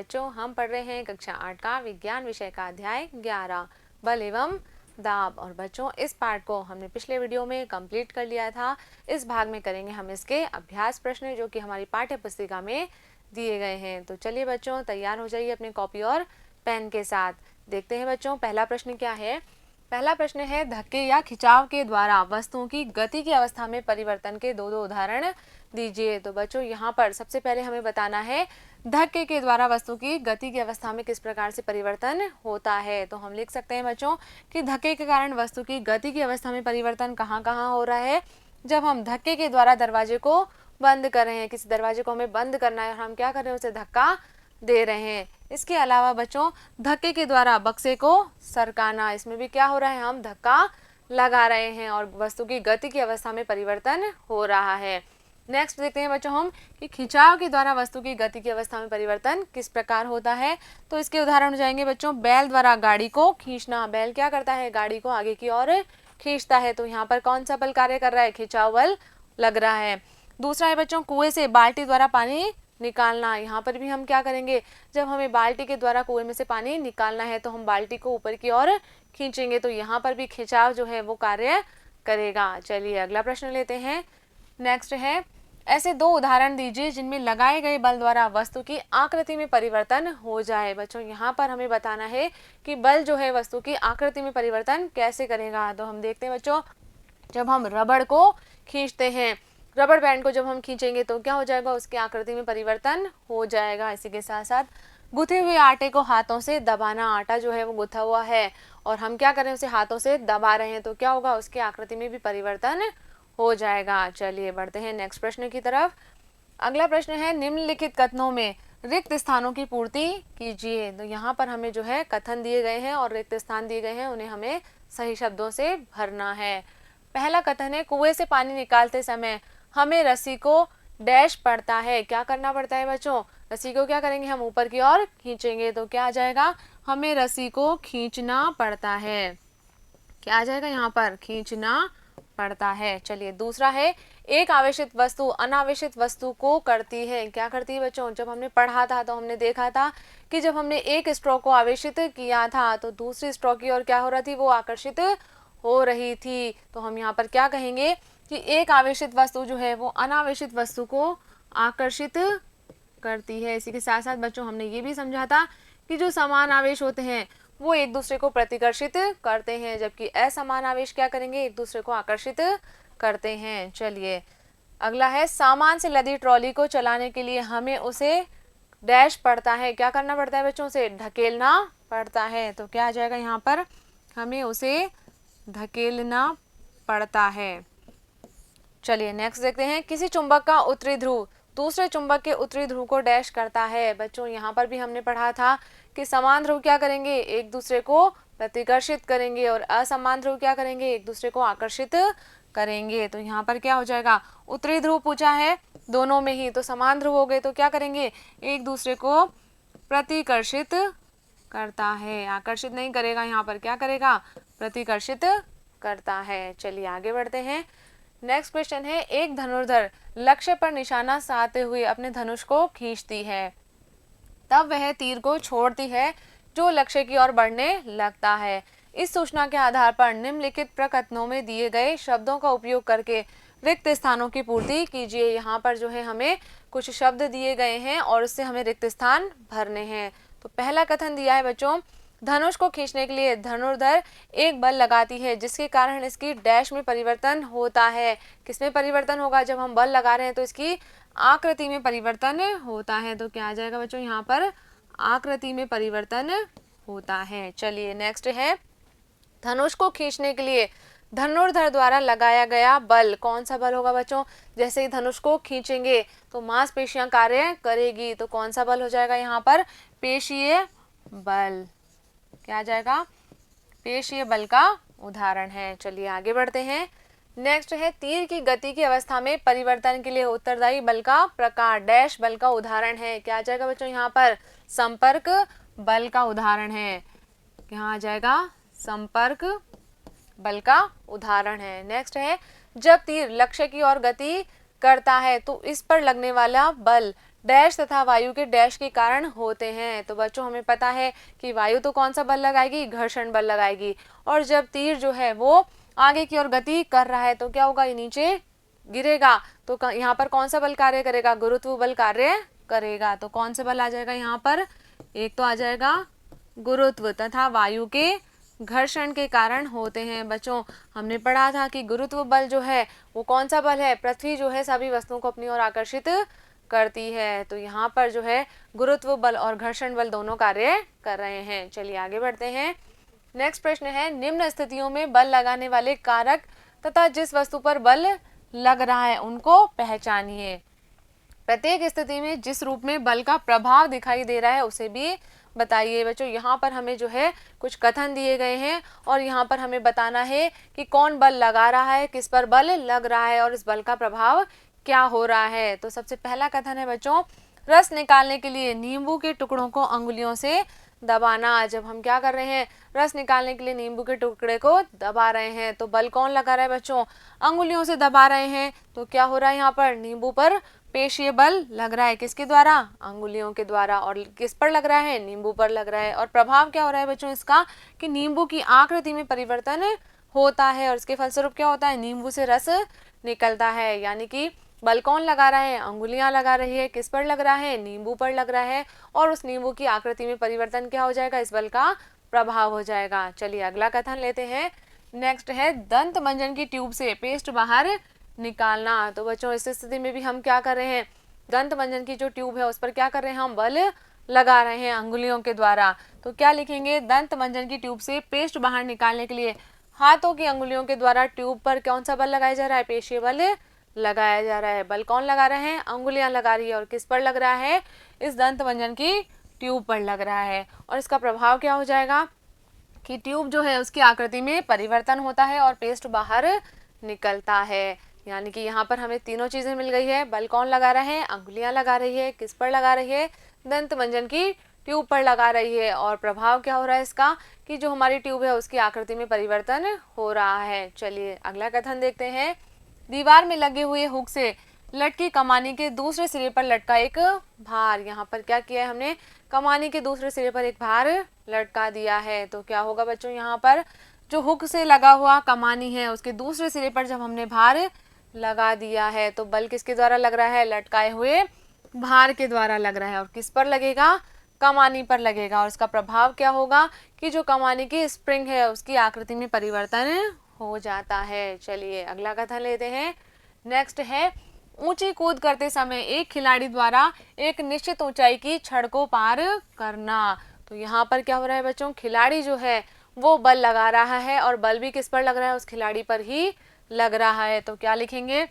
बच्चों हम पढ़ रहे हैं कक्षा 8 का विज्ञान विषय का अध्याय 11 बल एवं दाब। और बच्चों इस पार्ट को हमने पिछले वीडियो में कंप्लीट कर लिया था। इस भाग में करेंगे हम इसके अभ्यास प्रश्न जो कि हमारी पाठ्य पुस्तिका में दिए गए हैं। तो चलिए बच्चों तैयार हो जाइए अपने कॉपी और पेन के साथ। देखते हैं बच्चों पहला प्रश्न क्या है। पहला प्रश्न है धक्के या खिंचाव के द्वारा वस्तुओं की गति की अवस्था में परिवर्तन के दो उदाहरण दीजिए। तो बच्चों यहाँ पर सबसे पहले हमें बताना है धक्के के द्वारा वस्तु की गति की अवस्था में किस प्रकार से परिवर्तन होता है। तो हम लिख सकते हैं बच्चों कि धक्के के कारण वस्तु की गति की अवस्था में परिवर्तन कहाँ कहाँ हो रहा है। जब हम धक्के के द्वारा दरवाजे को बंद कर रहे हैं, किसी दरवाजे को हमें बंद करना है और हम क्या कर रहे हैं, उसे धक्का दे रहे हैं। इसके अलावा बच्चों धक्के के द्वारा बक्से को सरकाना, इसमें भी क्या हो रहा है, हम धक्का लगा रहे हैं और वस्तु की गति की अवस्था में परिवर्तन हो रहा है। नेक्स्ट देखते हैं बच्चों हम कि खिंचाव के द्वारा वस्तु की गति की अवस्था में परिवर्तन किस प्रकार होता है। तो इसके उदाहरण हो जाएंगे बच्चों बैल द्वारा गाड़ी को खींचना। बैल क्या करता है, गाड़ी को आगे की ओर खींचता है। तो यहाँ पर कौन सा बल कार्य कर रहा है, खिंचाव बल लग रहा है। दूसरा है बच्चों कुएं से बाल्टी द्वारा पानी निकालना। यहाँ पर भी हम क्या करेंगे, जब हमें बाल्टी के द्वारा कुएं में से पानी निकालना है तो हम बाल्टी को ऊपर की ओर खींचेंगे। तो यहाँ पर भी खिंचाव जो है वो कार्य करेगा। चलिए अगला प्रश्न लेते हैं। नेक्स्ट है ऐसे दो उदाहरण दीजिए जिनमें लगाए गए बल द्वारा वस्तु की आकृति में परिवर्तन हो जाए। बच्चों यहाँ पर हमें बताना है कि बल जो है वस्तु की आकृति में परिवर्तन कैसे करेगा। तो हम देखते हैं बच्चों जब हम रबड़ को खींचते हैं, रबड़ बैंड को जब हम खींचेंगे तो क्या हो जाएगा, उसकी आकृति में परिवर्तन हो जाएगा। इसी के साथ साथ गुथे हुए आटे को हाथों से दबाना। आटा जो है वो गुथा हुआ है और हम क्या करें, उसे हाथों से दबा रहे हैं तो क्या होगा, उसकी आकृति में भी परिवर्तन हो जाएगा। चलिए बढ़ते हैं नेक्स्ट प्रश्न की तरफ। अगला प्रश्न है निम्नलिखित कथनों में रिक्त स्थानों की पूर्ति कीजिए। तो यहाँ पर हमें जो है कथन दिए गए हैं और रिक्त स्थान दिए गए हैं, उन्हें हमें सही शब्दों से भरना है। पहला कथन है कुएं से पानी निकालते समय हमें रस्सी को डैश पड़ता है। क्या करना पड़ता है बच्चों, रस्सी को क्या करेंगे, हम ऊपर की ओर खींचेंगे। तो क्या आ जाएगा, हमें रस्सी को खींचना पड़ता है। क्या आ जाएगा, यहाँ पर खींचना पड़ता है। चलिए दूसरा है एक आवेशित वस्तु अनावेशित वस्तु को करती है। क्या करती है बच्चों, जब हमने पढ़ा था तो हमने देखा था कि जब हमने एक स्ट्रो को आवेशित किया था तो दूसरी स्ट्रो की ओर क्या हो रही थी, वो आकर्षित हो रही थी। तो हम यहाँ पर क्या कहेंगे कि एक आवेशित वस्तु जो है वो अनावेशित वस्तु को आकर्षित करती है। इसी के साथ साथ बच्चों हमने ये भी समझा था कि जो समान आवेश होते हैं वो एक दूसरे को प्रतिकर्षित करते हैं, जबकि असमान आवेश क्या करेंगे, एक दूसरे को आकर्षित करते हैं। चलिए अगला है सामान से लदी ट्रॉली को चलाने के लिए हमें उसे डैश पड़ता है। क्या करना पड़ता है बच्चों, से ढकेलना पड़ता है। तो क्या आ जाएगा, यहाँ पर हमें उसे धकेलना पड़ता है। चलिए नेक्स्ट देखते हैं किसी चुंबक का उत्तरी ध्रुव दूसरे चुंबक के उत्तरी ध्रुव को डैश करता है। बच्चों यहाँ पर भी हमने पढ़ा था कि समान ध्रुव क्या करेंगे, एक दूसरे को प्रतिकर्षित करेंगे और असमान ध्रुव क्या करेंगे, एक दूसरे को आकर्षित करेंगे। तो यहाँ पर क्या हो जाएगा, उत्तरी ध्रुव पूछा है दोनों में ही, तो समान ध्रुव हो गए तो क्या करेंगे, एक दूसरे को प्रतिकर्षित करता है, आकर्षित नहीं करेगा, यहाँ पर क्या करेगा, प्रतिकर्षित करता है। चलिए आगे बढ़ते हैं। नेक्स्ट क्वेश्चन है एक धनुर्धर लक्ष्य पर निशाना साधते हुए अपने धनुष को खींचती है, तब वह तीर को छोड़ती है जो लक्ष्य की ओर बढ़ने लगता है। इस सूचना के आधार पर निम्नलिखित प्रकथनों में दिए गए शब्दों का उपयोग करके रिक्त स्थानों की पूर्ति कीजिए। यहाँ पर जो है हमें कुछ शब्द दिए गए हैं और उससे हमें रिक्त स्थान भरने हैं। तो पहला कथन दिया है बच्चों धनुष को खींचने के लिए धनुर्धर एक बल लगाती है जिसके कारण इसकी डैश में परिवर्तन होता है। किसमें परिवर्तन होगा, जब हम बल लगा रहे हैं तो इसकी आकृति में परिवर्तन होता है। तो क्या आ जाएगा बच्चों, यहाँ पर आकृति में परिवर्तन होता है। चलिए नेक्स्ट है धनुष को खींचने के लिए धनुर्धर द्वारा लगाया गया बल कौन सा बल होगा बच्चों, जैसे ही धनुष को खींचेंगे तो मांसपेशियां कार्य करेगी। तो कौन सा बल हो जाएगा, यहाँ पर पेशीय बल। क्या आ जाएगा, पेशीय बल का उदाहरण है। चलिए आगे बढ़ते हैं। नेक्स्ट है तीर की गति की अवस्था में परिवर्तन के लिए उत्तरदायी बल का प्रकार डैश बल का उदाहरण है। क्या आ जाएगा बच्चों, यहाँ पर संपर्क बल का उदाहरण है। यहाँ आ जाएगा संपर्क बल का उदाहरण है। नेक्स्ट है जब तीर लक्ष्य की ओर गति करता है तो इस पर लगने वाला बल डैश तथा वायु के डैश के कारण होते हैं। तो बच्चों हमें पता है कि वायु तो कौन सा बल लगाएगी, घर्षण बल लगाएगी। और जब तीर जो है वो आगे की ओर गति कर रहा है तो क्या होगा, ये नीचे गिरेगा। तो यहाँ पर कौन सा बल कार्य करेगा, गुरुत्व बल कार्य करेगा। तो कौन सा बल आ जाएगा यहाँ पर, एक तो आ जाएगा गुरुत्व, तथा वायु के घर्षण के कारण होते हैं। बच्चों हमने पढ़ा था कि गुरुत्व बल जो है वो कौन सा बल है, पृथ्वी जो है सभी वस्तुओं को अपनी ओर आकर्षित करती है। तो यहाँ पर जो है गुरुत्व बल और घर्षण बल दोनों कार्य कर रहे हैं। चलिए आगे बढ़ते हैं। नेक्स्ट प्रश्न है, निम्न स्थितियों में बल लगाने वाले कारक तथा जिस वस्तु पर बल लग रहा है उनको पहचानिए। प्रत्येक स्थिति में जिस रूप में बल का प्रभाव दिखाई दे रहा है उसे भी बताइए। बच्चों यहाँ पर हमें जो है कुछ कथन दिए गए हैं और यहाँ पर हमें बताना है कि कौन बल लगा रहा है, किस पर बल लग रहा है और इस बल का प्रभाव क्या हो रहा है। तो सबसे पहला कथन है बच्चों, रस निकालने के लिए नींबू के टुकड़ों को अंगुलियों से दबाना। जब हम क्या कर रहे हैं, रस निकालने के लिए नींबू के टुकड़े को दबा रहे हैं तो बल कौन लगा रहा है बच्चों, अंगुलियों से दबा रहे हैं। तो क्या हो रहा है यहाँ पर, नींबू पर पेशीय बल लग रहा है, किसके द्वारा, अंगुलियों के द्वारा। और किस पर लग रहा है, नींबू पर लग रहा है। और प्रभाव क्या हो रहा है बच्चों इसका, कि नींबू की आकृति में परिवर्तन होता है और इसके फलस्वरूप क्या होता है, नींबू से रस निकलता है। यानी कि बल कौन लगा रहा है, अंगुलियां लगा रही है, किस पर लग रहा है, नींबू पर लग रहा है। और उस नींबू की आकृति में परिवर्तन क्या हो जाएगा, इस बल का प्रभाव हो जाएगा। चलिए अगला कथन लेते हैं। नेक्स्ट है, दंत मंजन की ट्यूब से पेस्ट बाहर निकालना। तो बच्चों इस स्थिति में भी हम क्या कर रहे हैं, दंत मंजन की जो ट्यूब है उस पर क्या कर रहे हैं, हम बल लगा रहे हैं अंगुलियों के द्वारा। तो क्या लिखेंगे, दंत मंजन की ट्यूब से पेस्ट बाहर निकालने के लिए हाथों की अंगुलियों के द्वारा ट्यूब पर कौन सा बल लगाया जा रहा है, पेशीय बल लगाया जा रहा है। बल कौन लगा रहे हैं, अंगुलियां लगा रही है। और किस पर लग रहा है, इस दंत मंजन की ट्यूब पर लग रहा है। और इसका प्रभाव क्या हो जाएगा कि ट्यूब जो है उसकी आकृति में परिवर्तन होता है और पेस्ट बाहर निकलता है। यानी कि यहाँ पर हमें तीनों चीजें मिल गई है। बल कौन लगा रहा है, अंगुलियां लगा रही है, किस पर लगा रही है, दंत मंजन की ट्यूब पर लगा रही है। और प्रभाव क्या हो रहा है इसका, कि जो हमारी ट्यूब है उसकी आकृति में परिवर्तन हो रहा है। चलिए अगला कथन देखते हैं। दीवार में लगे हुए हुक से लटकी कमानी के दूसरे सिरे पर लटका एक भार। यहाँ पर क्या किया है हमने, कमानी के दूसरे सिरे पर एक भार लटका दिया है। तो क्या होगा बच्चों, यहाँ पर जो हुक से लगा हुआ कमानी है उसके दूसरे सिरे पर जब हमने भार लगा दिया है तो बल किसके द्वारा लग रहा है, लटकाए हुए भार के द्वारा लग रहा है। और किस पर लगेगा, कमानी पर लगेगा। और इसका प्रभाव क्या होगा कि जो कमानी की स्प्रिंग है उसकी आकृति में परिवर्तन हो जाता है। चलिए अगला कथन लेते हैं। नेक्स्ट है, ऊंची कूद करते समय एक खिलाड़ी द्वारा एक निश्चित ऊंचाई की छड़ को पार करना। तो यहाँ पर क्या हो रहा है बच्चों, खिलाड़ी जो है वो बल लगा रहा है और बल भी किस पर लग रहा है, उस खिलाड़ी पर ही लग रहा है। तो क्या लिखेंगे,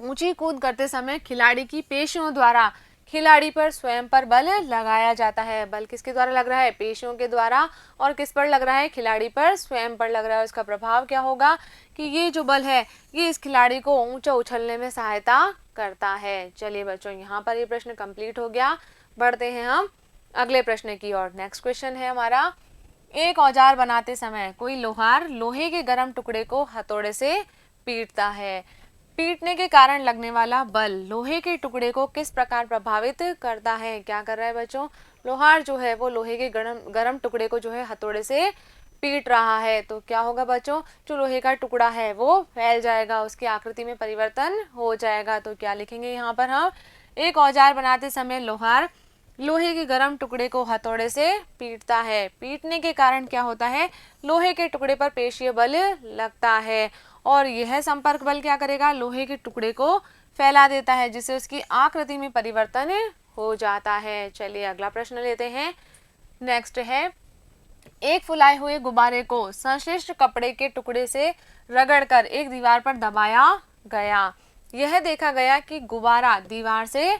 ऊंची कूद करते समय खिलाड़ी की पेशियों द्वारा खिलाड़ी पर स्वयं पर बल लगाया जाता है। बल किसके द्वारा लग रहा है, पेशियों के द्वारा। और किस पर लग रहा है, खिलाड़ी पर स्वयं पर लग रहा है। इसका प्रभाव क्या होगा कि ये जो बल है ये इस खिलाड़ी को ऊंचा उछलने में सहायता करता है। चलिए बच्चों यहाँ पर ये प्रश्न कंप्लीट हो गया। बढ़ते हैं हम अगले प्रश्न की ओर। नेक्स्ट क्वेश्चन है हमारा, एक औजार बनाते समय कोई लोहार लोहे के गर्म टुकड़े को हथौड़े से पीटता है। पीटने के कारण लगने वाला बल लोहे के टुकड़े को किस प्रकार प्रभावित करता है। क्या कर रहा है बच्चों, लोहार जो है वो लोहे के गरम टुकड़े को जो है हथौड़े से पीट रहा है। तो क्या होगा बच्चों, जो लोहे का टुकड़ा है वो फैल जाएगा, उसकी आकृति में परिवर्तन हो जाएगा। तो क्या लिखेंगे यहाँ पर हम, एक औजार बनाते समय लोहार लोहे के गर्म टुकड़े को हथौड़े से पीटता है। पीटने के कारण क्या होता है, लोहे के टुकड़े पर पेशीय बल लगता है और यह संपर्क बल क्या करेगा, लोहे के टुकड़े को फैला देता है जिससे उसकी आकृति में परिवर्तन हो जाता है। चलिए अगला प्रश्न लेते हैं। नेक्स्ट है, एक फुलाए हुए गुब्बारे को संश्लिष्ट कपड़े के टुकड़े से रगड़कर एक दीवार पर दबाया गया। यह देखा गया कि गुब्बारा दीवार से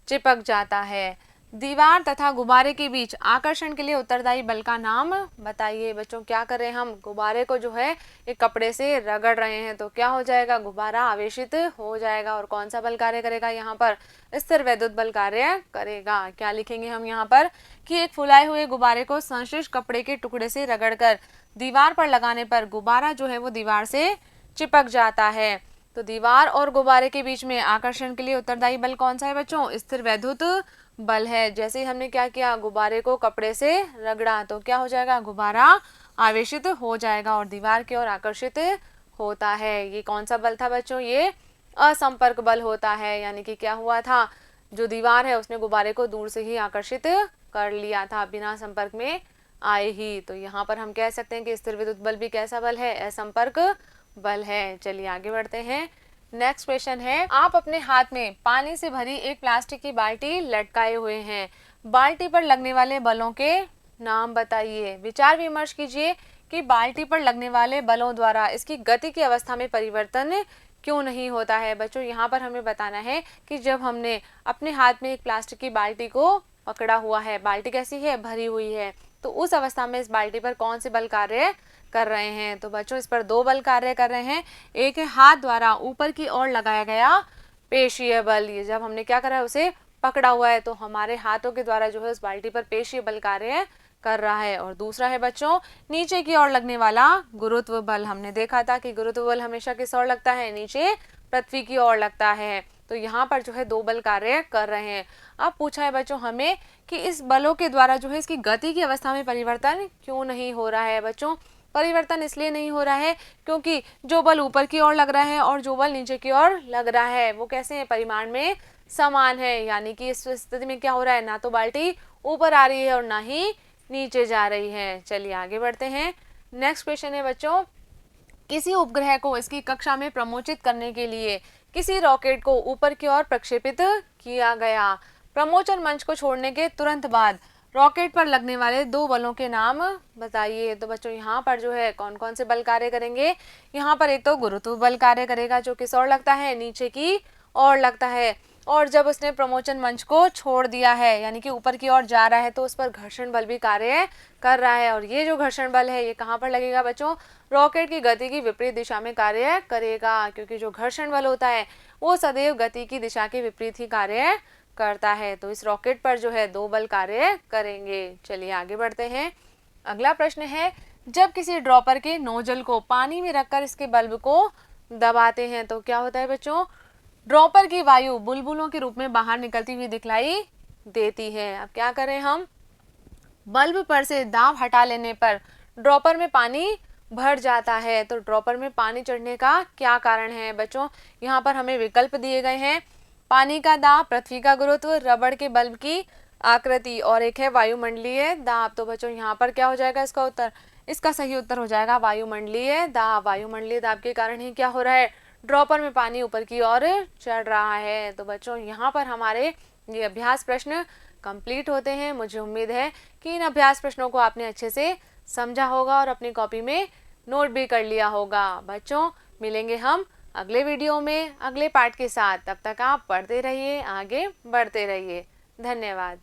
चिपक जाता है। दीवार तथा गुब्बारे के बीच आकर्षण के लिए उत्तरदायी बल का नाम बताइए। बच्चों क्या कर रहे हैं हम, गुब्बारे को जो है एक कपड़े से रगड़ रहे हैं तो क्या हो जाएगा, गुब्बारा आवेशित हो जाएगा। और कौन सा बल कार्य करेगा, यहाँ पर स्थिर वैद्युत बल कार्य करेगा। क्या लिखेंगे हम यहाँ पर, कि एक फुलाए हुए गुब्बारे को संश्लिष्ट कपड़े के टुकड़े से रगड़कर दीवार पर लगाने पर गुब्बारा जो है वो दीवार से चिपक जाता है। तो दीवार और गुब्बारे के बीच में आकर्षण के लिए उत्तरदायी बल कौन सा है बच्चों? स्थिर वैद्युत बल है। जैसे ही हमने क्या किया, गुब्बारे को कपड़े से रगड़ा तो क्या हो जाएगा, गुब्बारा आवेशित हो जाएगा और दीवार की ओर आकर्षित होता है। ये कौन सा बल था बच्चों? ये असंपर्क बल होता है। यानी कि क्या हुआ था, जो दीवार है उसने गुब्बारे को दूर से ही आकर्षित कर लिया था, बिना संपर्क में आए ही। तो यहाँ पर हम कह सकते हैं कि स्थिर विद्युत बल भी कैसा बल है? असंपर्क बल है। चलिए आगे बढ़ते हैं। नेक्स्ट क्वेश्चन है, आप अपने हाथ में पानी से भरी एक प्लास्टिक की बाल्टी लटकाए हुए हैं। बाल्टी पर लगने वाले बलों के नाम बताइए। विचार विमर्श कीजिए कि बाल्टी पर लगने वाले बलों द्वारा इसकी गति की अवस्था में परिवर्तन क्यों नहीं होता है। बच्चों यहाँ पर हमें बताना है कि जब हमने अपने हाथ में एक प्लास्टिक की बाल्टी को पकड़ा हुआ है, बाल्टी कैसी है, भरी हुई है, तो उस अवस्था में इस बाल्टी पर कौन से बल कार्य कर रहे हैं? तो बच्चों इस पर दो बल कार्य कर रहे हैं। एक है हाथ द्वारा ऊपर की ओर लगाया गया पेशीय बल, ये जब हमने क्या करा है, उसे पकड़ा हुआ है तो हमारे हाथों के द्वारा जो है उस बाल्टी पर पेशीय बल कार्य कर रहा है। और दूसरा है बच्चों नीचे की ओर लगने वाला गुरुत्व बल। हमने देखा था कि गुरुत्व बल हमेशा किस ओर लगता है, नीचे पृथ्वी की ओर लगता है। तो यहाँ पर जो है दो बल कार्य कर रहे हैं। अब पूछा है बच्चों हमें कि इस बलों के द्वारा जो है इसकी गति की अवस्था में परिवर्तन क्यों नहीं हो रहा है। बच्चों परिवर्तन इसलिए नहीं हो रहा है क्योंकि जो बल ऊपर की ओर लग रहा है और जो बल नीचे की ओर लग रहा है वो कैसे हैं, परिमाण में समान है। यानी कि इस स्थिति में क्या हो रहा है, ना तो बाल्टी ऊपर आ रही है और ना ही नीचे जा रही है। चलिए आगे बढ़ते हैं। नेक्स्ट क्वेश्चन है बच्चों, किसी उपग्रह को इसकी कक्षा में प्रमोचित करने के लिए किसी रॉकेट को ऊपर की ओर प्रक्षेपित किया गया। प्रमोचन मंच को छोड़ने के तुरंत बाद रॉकेट पर लगने वाले दो बलों के नाम बताइए। तो बच्चों यहाँ पर जो है कौन कौन से बल कार्य करेंगे? यहाँ पर एक तो गुरुत्व बल कार्य करेगा जो किस ओर लगता है, नीचे की ओर लगता है। और जब उसने प्रमोचन मंच को छोड़ दिया है यानी कि ऊपर की ओर जा रहा है तो उस पर घर्षण बल भी कार्य कर रहा है। और ये जो घर्षण बल है ये कहाँ पर लगेगा बच्चों? रॉकेट की गति की विपरीत दिशा में कार्य करेगा, क्योंकि जो घर्षण बल होता है वो सदैव गति की दिशा के विपरीत ही कार्य करता है। तो इस रॉकेट पर जो है दो बल कार्य करेंगे। चलिए आगे बढ़ते हैं। अगला प्रश्न है, जब किसी ड्रॉपर के नोजल को पानी में रखकर इसके बल्ब को दबाते हैं तो क्या होता है बच्चों? ड्रॉपर की वायु बुलबुलों के रूप में बाहर निकलती हुई दिखलाई देती है। अब क्या करें हम? बल्ब पर से दाब हटा लेने पर ड्रॉपर में पानी भर जाता है। तो ड्रॉपर में पानी चढ़ने का क्या कारण है बच्चों? यहाँ पर हमें विकल्प दिए गए हैं, पानी का दाब, पृथ्वी का गुरुत्व, रबड़ के बल्ब की आकृति और एक है वायुमंडलीय दाब। तो बच्चों यहाँ पर क्या हो जाएगा इसका उत्तर? इसका सही उत्तर हो जाएगा वायुमंडलीय दाब। वायुमंडलीय दाब के कारण ही क्या हो रहा है, ड्रॉपर में पानी ऊपर की ओर चढ़ रहा है। तो बच्चों यहाँ पर हमारे ये अभ्यास प्रश्न कंप्लीट होते हैं। मुझे उम्मीद है कि इन अभ्यास प्रश्नों को आपने अच्छे से समझा होगा और अपनी कॉपी में नोट भी कर लिया होगा। बच्चों मिलेंगे हम अगले वीडियो में अगले पार्ट के साथ। तब तक आप पढ़ते रहिए, आगे बढ़ते रहिए। धन्यवाद।